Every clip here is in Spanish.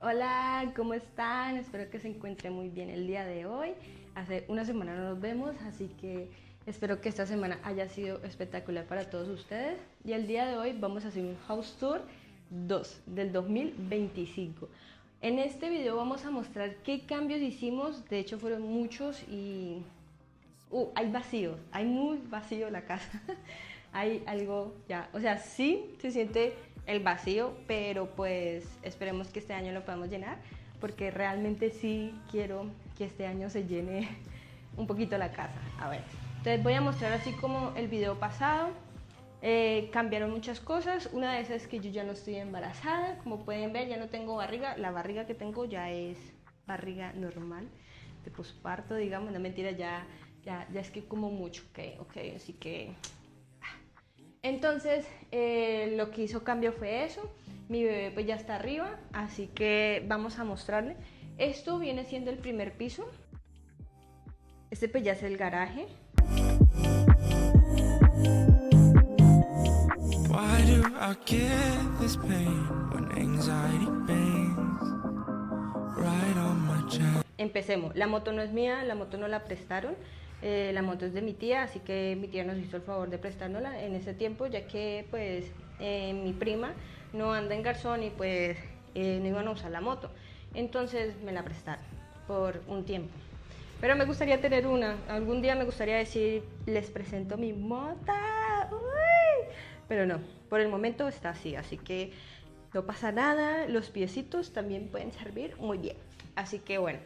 Hola, ¿cómo están? Espero que se encuentren muy bien el día de hoy. Hace una semana no nos vemos, así que espero que esta semana haya sido espectacular para todos ustedes. Y el día de hoy vamos a hacer un House Tour 2 del 2025. En este video vamos a mostrar qué cambios hicimos, de hecho fueron muchos y hay vacío, hay muy vacío la casa. Hay algo ya, o sea, sí se siente el vacío, pero pues esperemos que este año lo podamos llenar, porque realmente sí quiero que este año se llene un poquito la casa. A ver, entonces voy a mostrar así como el video pasado. Cambiaron muchas cosas. Una de esas es que yo ya no estoy embarazada, como pueden ver ya no tengo barriga, la barriga que tengo ya es barriga normal de posparto, digamos, no mentira, ya es que como mucho, ok, así que entonces lo que hizo cambio fue eso. Mi bebé pues ya está arriba, así que vamos a mostrarle. Esto viene siendo el primer piso. Este pues ya es el garaje. Why do I get this pain when anxiety bangs right on my chest? Empecemos. La moto no es mía, la moto no la prestaron. La moto es de mi tía, así que mi tía nos hizo el favor de prestárnosla en ese tiempo, ya que pues mi prima no anda en Garzón y pues no iban a usar la moto. Entonces me la prestaron por un tiempo. Pero me gustaría tener una. Algún día me gustaría decir, les presento mi moto. ¡Uy! Pero no, por el momento está así que no pasa nada. Los piecitos también pueden servir muy bien. Así que bueno,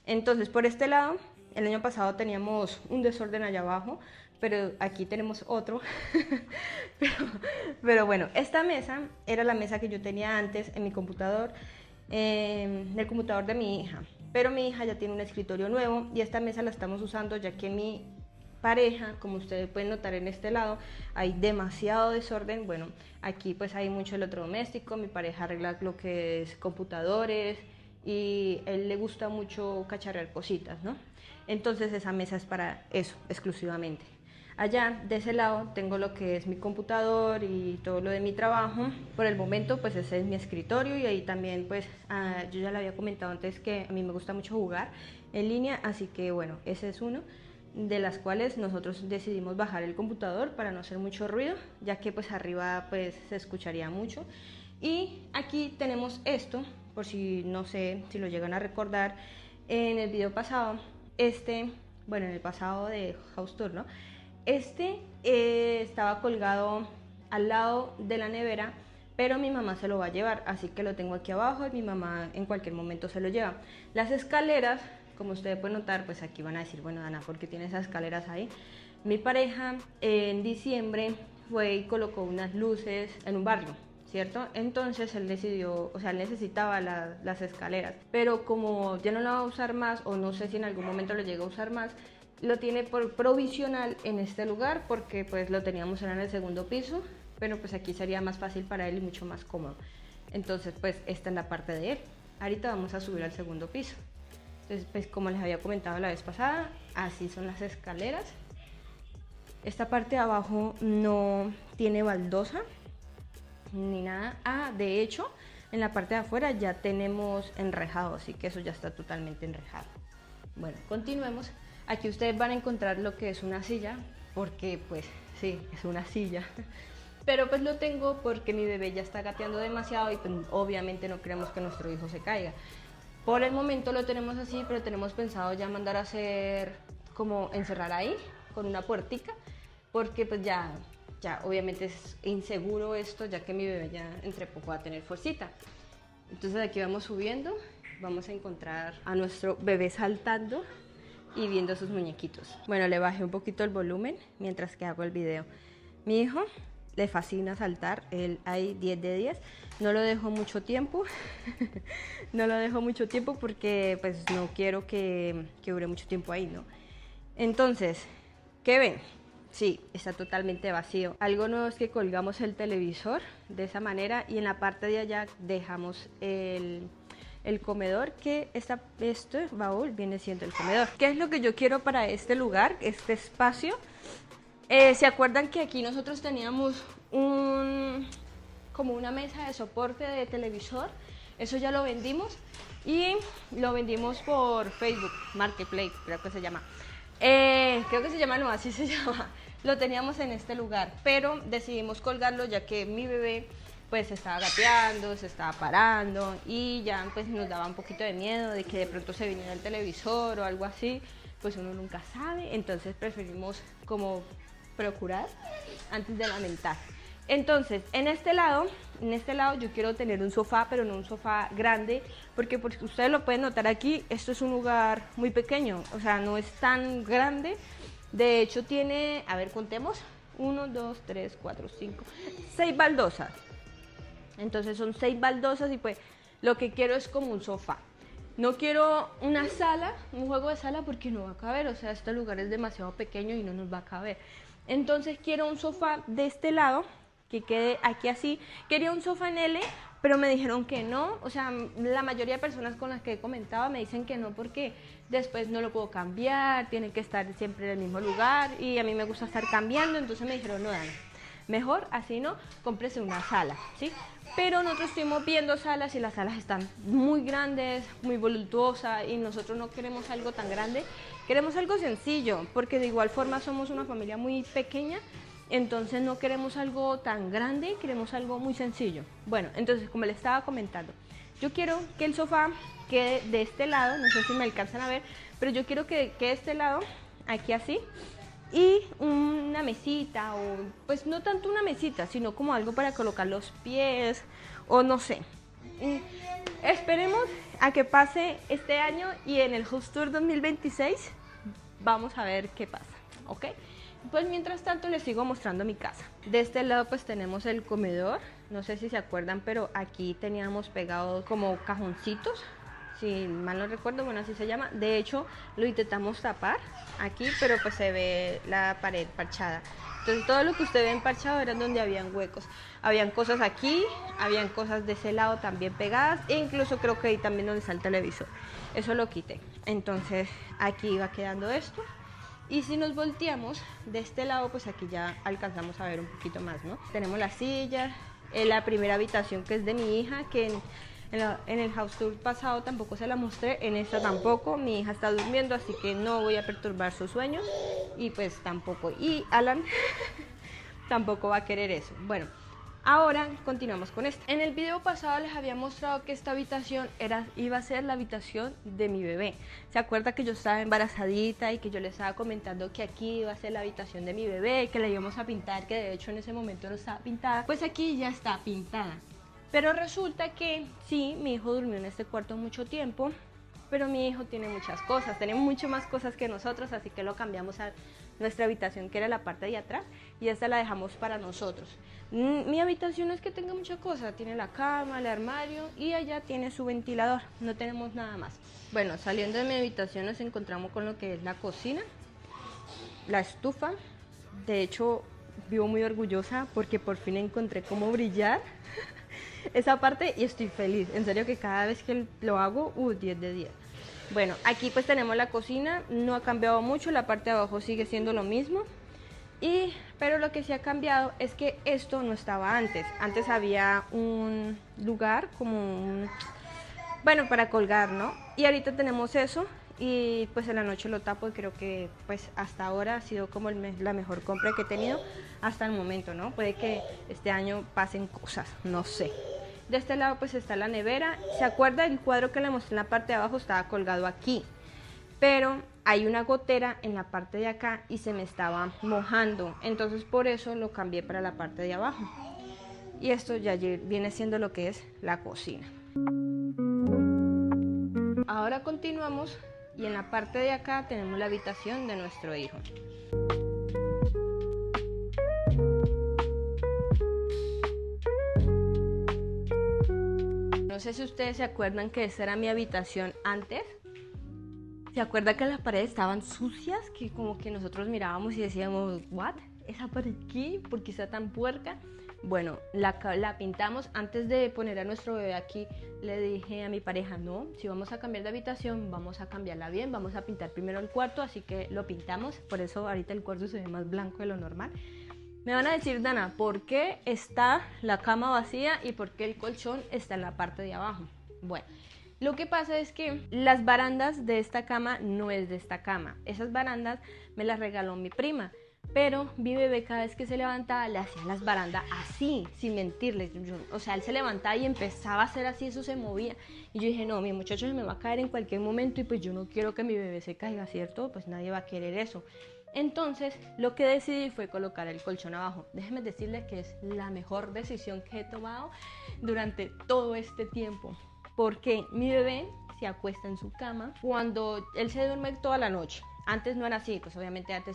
entonces por este lado, el año pasado teníamos un desorden allá abajo, pero aquí tenemos otro. pero bueno, esta mesa era la mesa que yo tenía antes en mi computador, en el computador de mi hija. Pero mi hija ya tiene un escritorio nuevo y esta mesa la estamos usando ya que mi pareja, como ustedes pueden notar en este lado, hay demasiado desorden. Bueno, aquí pues hay mucho electrodoméstico, mi pareja arregla lo que es computadores y a él le gusta mucho cacharrear cositas, ¿no? Entonces esa mesa es para eso, exclusivamente. Allá, de ese lado, tengo lo que es mi computador y todo lo de mi trabajo. Por el momento, pues ese es mi escritorio y ahí también, pues, yo ya le había comentado antes que a mí me gusta mucho jugar en línea, así que bueno, ese es uno de las cuales nosotros decidimos bajar el computador para no hacer mucho ruido, ya que pues arriba pues se escucharía mucho. Y aquí tenemos esto, por si no sé si lo llegan a recordar, en el video pasado, bueno, en el pasado de House Tour, ¿no? Estaba colgado al lado de la nevera, pero mi mamá se lo va a llevar, así que lo tengo aquí abajo y mi mamá en cualquier momento se lo lleva. Las escaleras, como ustedes pueden notar, pues aquí van a decir, bueno, Dana, ¿por qué tiene esas escaleras ahí? Mi pareja en diciembre fue y colocó unas luces en un barrio, ¿cierto? Entonces él decidió, o sea, él necesitaba las escaleras, pero como ya no la va a usar más, o no sé si en algún momento lo llega a usar más, lo tiene por provisional en este lugar, porque pues lo teníamos en el segundo piso, pero pues aquí sería más fácil para él y mucho más cómodo. Entonces pues esta es la parte de él. Ahorita vamos a subir al segundo piso. Entonces pues como les había comentado la vez pasada, así son las escaleras. Esta parte de abajo no tiene baldosa ni nada. De hecho, en la parte de afuera ya tenemos enrejado, así que eso ya está totalmente enrejado. Bueno, continuemos. Aquí ustedes van a encontrar lo que es una silla, porque pues sí, es una silla. Pero pues lo tengo porque mi bebé ya está gateando demasiado y pues, obviamente no queremos que nuestro hijo se caiga. Por el momento lo tenemos así, pero tenemos pensado ya mandar a hacer como encerrar ahí con una puertica, porque pues ya obviamente es inseguro esto, ya que mi bebé ya entre poco va a tener fuercita. Entonces aquí vamos subiendo, vamos a encontrar a nuestro bebé saltando y viendo sus muñequitos. Bueno, le bajé un poquito el volumen mientras que hago el video. Mi hijo le fascina saltar, él hay 10 de 10. No lo dejo mucho tiempo, no lo dejo mucho tiempo porque pues no quiero que dure mucho tiempo ahí, ¿no? Entonces, ¿qué ven? Sí, está totalmente vacío. Algo nuevo es que colgamos el televisor de esa manera y en la parte de allá dejamos el comedor, que este baúl viene siendo el comedor. ¿Qué es lo que yo quiero para este lugar, este espacio? ¿Se acuerdan que aquí nosotros teníamos como una mesa de soporte de televisor. Eso ya lo vendimos y lo vendimos por Facebook Marketplace, creo que se llama. No, así se llama. Lo teníamos en este lugar, pero decidimos colgarlo ya que mi bebé pues estaba gateando, se estaba parando y ya pues nos daba un poquito de miedo de que de pronto se viniera el televisor o algo así, pues uno nunca sabe, entonces preferimos como procurar antes de lamentar. Entonces, en este lado yo quiero tener un sofá, pero no un sofá grande, porque ustedes lo pueden notar aquí, esto es un lugar muy pequeño, o sea, no es tan grande. De hecho tiene, a ver, contemos, 1, 2, 3, 4, 5, 6 baldosas. Entonces son 6 baldosas y pues lo que quiero es como un sofá. No quiero una sala, un juego de sala porque no va a caber, o sea, este lugar es demasiado pequeño y no nos va a caber. Entonces quiero un sofá de este lado, que quede aquí así. Quería un sofá en L, pero me dijeron que no, o sea, la mayoría de personas con las que he comentado me dicen que no porque después no lo puedo cambiar, tiene que estar siempre en el mismo lugar y a mí me gusta estar cambiando, entonces me dijeron, no, Dana, mejor así no, cómprese una sala, ¿sí? Pero nosotros estuvimos viendo salas y las salas están muy grandes, muy voluptuosas y nosotros no queremos algo tan grande, queremos algo sencillo, porque de igual forma somos una familia muy pequeña, entonces no queremos algo tan grande, queremos algo muy sencillo. Bueno, entonces como les estaba comentando, yo quiero que el sofá quede de este lado, no sé si me alcanzan a ver, pero yo quiero que quede de este lado, aquí así, y una mesita, o pues no tanto una mesita, sino como algo para colocar los pies, o no sé. Esperemos a que pase este año y en el House Tour 2026 vamos a ver qué pasa, ¿ok? Pues mientras tanto les sigo mostrando mi casa. De este lado pues tenemos el comedor, no sé si se acuerdan, pero aquí teníamos pegados como cajoncitos, si mal no recuerdo, bueno, así se llama. De hecho lo intentamos tapar aquí, pero pues se ve la pared parchada. Entonces todo lo que usted ve parchado era donde habían huecos. Habían cosas aquí, habían cosas de ese lado también pegadas, e incluso creo que ahí también donde está el televisor. Eso lo quité. Entonces aquí va quedando esto. Y si nos volteamos de este lado, pues aquí ya alcanzamos a ver un poquito más, ¿no? Tenemos la silla, la primera habitación que es de mi hija, que en el house tour pasado tampoco se la mostré, en esta tampoco. Mi hija está durmiendo, así que no voy a perturbar sus sueños y pues tampoco. Y Alan tampoco va a querer eso. Bueno, ahora continuamos con esta. En el video pasado les había mostrado que esta habitación iba a ser la habitación de mi bebé. ¿Se acuerda que yo estaba embarazadita y que yo les estaba comentando que aquí iba a ser la habitación de mi bebé, que la íbamos a pintar, que de hecho en ese momento no estaba pintada? Pues aquí ya está pintada. Pero resulta que sí, mi hijo durmió en este cuarto mucho tiempo, pero mi hijo tiene muchas cosas, tiene mucho más cosas que nosotros, así que lo cambiamos a nuestra habitación, que era la parte de atrás, y esta la dejamos para nosotros. Mi habitación no es que tenga mucha cosa, tiene la cama, el armario y allá tiene su ventilador, no tenemos nada más. Bueno, saliendo de mi habitación nos encontramos con lo que es la cocina, la estufa. De hecho, vivo muy orgullosa porque por fin encontré cómo brillar esa parte y estoy feliz. En serio que cada vez que lo hago, 10 de 10. Bueno, aquí pues tenemos la cocina, no ha cambiado mucho, la parte de abajo sigue siendo lo mismo. Pero lo que sí ha cambiado es que esto no estaba antes. Antes había un lugar como bueno, para colgar, ¿no? Y ahorita tenemos eso y pues en la noche lo tapo y creo que pues hasta ahora ha sido como la mejor compra que he tenido hasta el momento, ¿no? Puede que este año pasen cosas, no sé. De este lado pues está la nevera. ¿Se acuerda el cuadro que le mostré en la parte de abajo? Estaba colgado aquí, pero hay una gotera en la parte de acá y se me estaba mojando, entonces por eso lo cambié para la parte de abajo. Y esto ya viene siendo lo que es la cocina. Ahora continuamos y en la parte de acá tenemos la habitación de nuestro hijo. No sé si ustedes se acuerdan que esa era mi habitación antes. ¿Se acuerda que las paredes estaban sucias? Que como que nosotros mirábamos y decíamos, ¿what? ¿Esa pared qué? ¿Por qué está tan puerca? Bueno, la pintamos. Antes de poner a nuestro bebé aquí, le dije a mi pareja, no, si vamos a cambiar de habitación, vamos a cambiarla bien, vamos a pintar primero el cuarto, así que lo pintamos. Por eso ahorita el cuarto se ve más blanco de lo normal. Me van a decir, Dana, ¿por qué está la cama vacía y por qué el colchón está en la parte de abajo? Bueno, lo que pasa es que las barandas de esta cama no es de esta cama. Esas barandas me las regaló mi prima. Pero mi bebé cada vez que se levantaba le hacía las barandas así, sin mentirles. O sea, él se levantaba y empezaba a hacer así, eso se movía. Y yo dije, no, mi muchacho se me va a caer en cualquier momento y pues yo no quiero que mi bebé se caiga, ¿cierto? Pues nadie va a querer eso. Entonces, lo que decidí fue colocar el colchón abajo. Déjenme decirles que es la mejor decisión que he tomado durante todo este tiempo. Porque mi bebé se acuesta en su cama cuando él se duerme toda la noche. Antes no era así, pues obviamente antes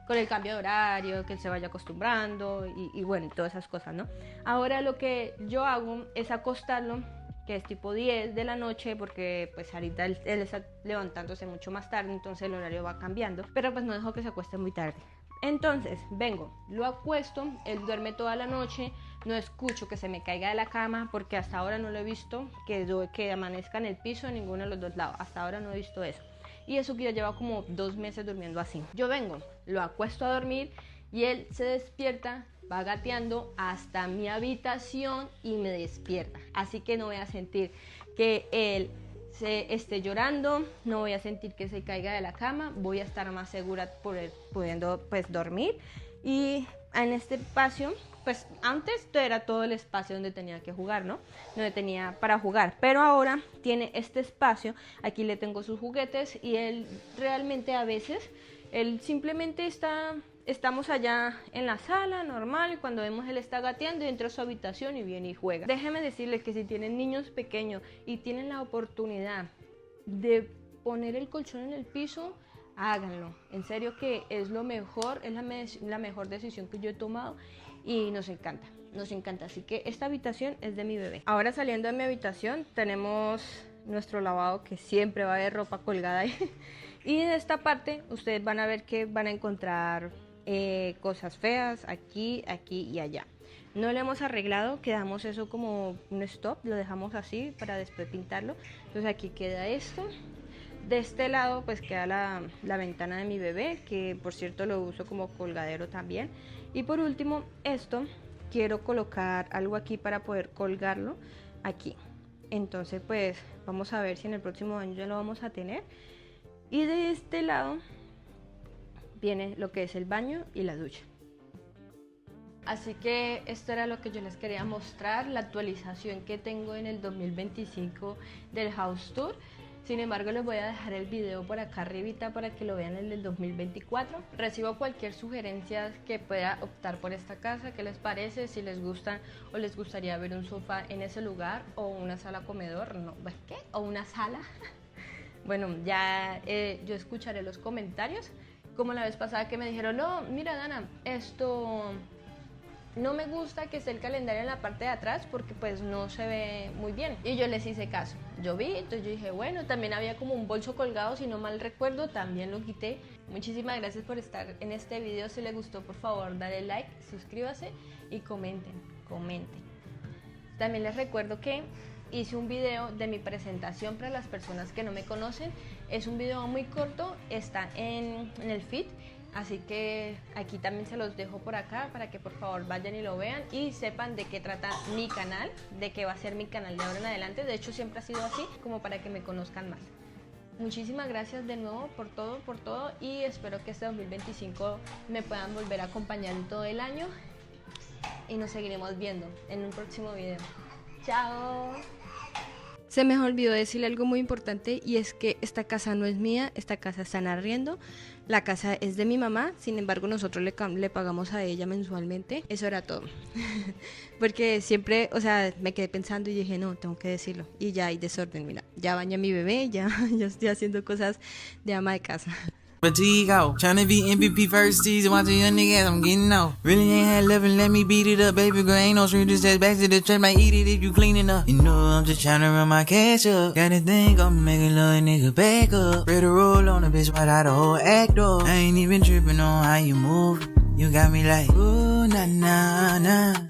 con el cambio de horario, que él se vaya acostumbrando y bueno, todas esas cosas, ¿no? Ahora lo que yo hago es acostarlo, que es tipo 10 de la noche, porque pues ahorita él está levantándose mucho más tarde, entonces el horario va cambiando, pero pues no dejo que se acueste muy tarde. Entonces vengo, lo acuesto, él duerme toda la noche, no escucho que se me caiga de la cama, porque hasta ahora no lo he visto, que amanezca en el piso en ninguno de los dos lados, hasta ahora no he visto eso. Y eso que ya lleva como 2 meses durmiendo así. Yo vengo, lo acuesto a dormir y él se despierta, va gateando hasta mi habitación y me despierta. Así que no voy a sentir que él se esté llorando, no voy a sentir que se caiga de la cama, voy a estar más segura pudiendo pues dormir. Y en este espacio, pues antes era todo el espacio donde tenía que jugar, ¿no? Donde tenía para jugar, pero ahora tiene este espacio, aquí le tengo sus juguetes y él realmente a veces, él simplemente estamos allá en la sala normal y cuando vemos él está gateando y entra a su habitación y viene y juega. Déjenme decirles que si tienen niños pequeños y tienen la oportunidad de poner el colchón en el piso, háganlo. En serio que es lo mejor, es la mejor decisión que yo he tomado y nos encanta. Así que esta habitación es de mi bebé. Ahora saliendo de mi habitación tenemos nuestro lavado que siempre va a haber ropa colgada ahí. Y en esta parte ustedes van a ver que van a encontrar cosas feas aquí, aquí y allá. No lo hemos arreglado, quedamos eso como un stop, lo dejamos así para después pintarlo. Entonces aquí queda esto. De este lado pues queda la ventana de mi bebé, que por cierto lo uso como colgadero también. Y por último esto, quiero colocar algo aquí para poder colgarlo aquí. Entonces pues vamos a ver si en el próximo año ya lo vamos a tener. Y de este lado viene lo que es el baño y la ducha. Así que esto era lo que yo les quería mostrar, la actualización que tengo en el 2025 del House Tour. Sin embargo, les voy a dejar el video por acá arribita para que lo vean en el del 2024. Recibo cualquier sugerencia que pueda optar por esta casa. ¿Qué les parece? Si les gusta o les gustaría ver un sofá en ese lugar o una sala comedor, no, ¿qué? O una sala. Bueno, ya yo escucharé los comentarios. Como la vez pasada que me dijeron, no, mira Dana, esto no me gusta que esté el calendario en la parte de atrás porque pues no se ve muy bien. Y yo les hice caso. Yo vi, entonces yo dije, bueno, también había como un bolso colgado, si no mal recuerdo, también lo quité. Muchísimas gracias por estar en este video. Si les gustó, por favor, dale like, suscríbase y comenten. También les recuerdo que hice un video de mi presentación para las personas que no me conocen. Es un video muy corto, está en el feed. Así que aquí también se los dejo por acá para que por favor vayan y lo vean y sepan de qué trata mi canal, de qué va a ser mi canal de ahora en adelante. De hecho siempre ha sido así, como para que me conozcan más. Muchísimas gracias de nuevo por todo y espero que este 2025 me puedan volver a acompañar en todo el año y nos seguiremos viendo en un próximo video. ¡Chao! Se me olvidó decirle algo muy importante y es que esta casa no es mía, esta casa está en arriendo, la casa es de mi mamá, sin embargo nosotros le pagamos a ella mensualmente, eso era todo. Porque siempre, o sea, me quedé pensando y dije, no, tengo que decirlo. Y ya hay desorden, mira, ya bañé a mi bebé, ya estoy haciendo cosas de ama de casa. Fatigo, tryna be MVP first season, watch a young nigga as I'm getting off. Really ain't had love and let me beat it up, baby girl, ain't no street, just back to the trap, might eat it if you cleaning up. You know I'm just tryna run my cash up, gotta think I'm making little nigga back up. Better roll on a bitch, right out the whole act up. I ain't even tripping on how you move, you got me like, ooh, nah, nah, nah.